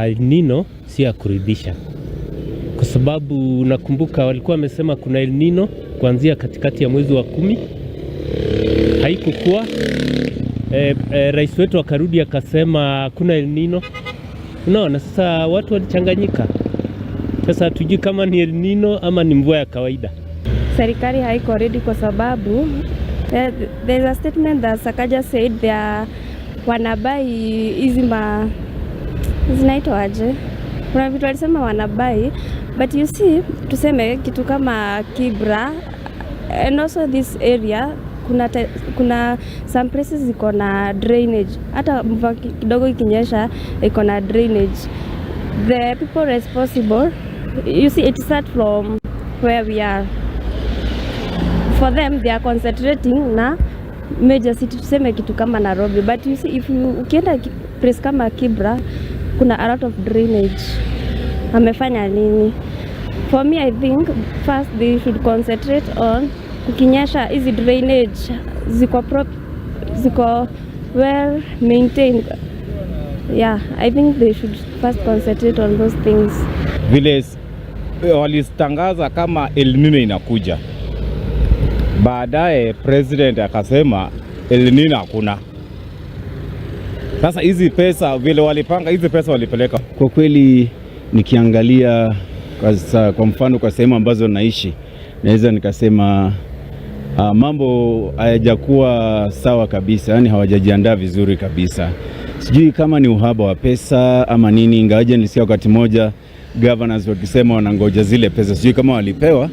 El Nino si ya kuridhisha, kwa sababu nakumbuka walikuwa wamesema kuna El Nino kuanzia katikati ya mwezi wa 10, haikukuwa. Rais wetu akarudi akasema kuna El Nino. Unaona, sasa watu walichanganyika. Sasa hatujui kama ni El Nino ama ni mvua ya kawaida. Serikali haiko ready kwa sababu there's a statement that Sakaja said they wanabai hizi zinaitwa aje, kuna vitu walisema wanabai, but you see, tuseme kitu kama Kibra and also this area kuna some places ziko na drainage, hata mvua kidogo ikinyesha iko na drainage. The people responsible, you see, it starts from where we are. For them, they are concentrating na major city, tuseme kitu kama Nairobi, but you see, if you ukienda place kama Kibra kuna a lot of drainage. Amefanya nini? For me, I think first they should concentrate on kukinyesha hizi drainage ziko well maintained. Yeah, I think they should first concentrate on those things. Vile walitangaza kama El Nino inakuja, baadaye president akasema El Nino hakuna. Sasa hizi pesa vile walipanga, hizi pesa walipeleka. Kwa kweli nikiangalia kwa mfano kwa sehemu ambazo naishi, naweza nikasema mambo hayajakuwa sawa kabisa, yani hawajajiandaa vizuri kabisa. Sijui kama ni uhaba wa pesa ama nini, ingawaje nilisikia wakati moja governors wakisema wanangoja zile pesa, sijui kama walipewa.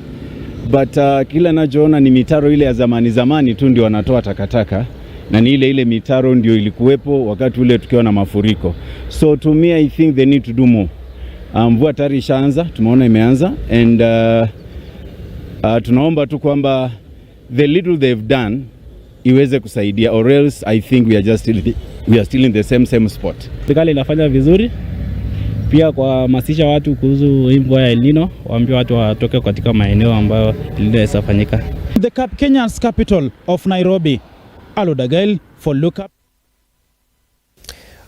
But kila ninachoona ni mitaro ile ya zamani tu ndio wanatoa takataka, na ni ile mitaro ndio ilikuwepo wakati ule tukiwa na mafuriko. So to me, I think they need to do more. Mvua tayari ishaanza, tumeona imeanza, and tunaomba tu kwamba the little they've done iweze kusaidia, or else I think we are still in the same spot. Serikali inafanya vizuri pia kwa masisha watu kuhusu mvua ya El Nino, waambie watu watoke katika maeneo ambayo El Nino isafanyika. The Kenyan's capital of Nairobi, Alodagail for Lookup.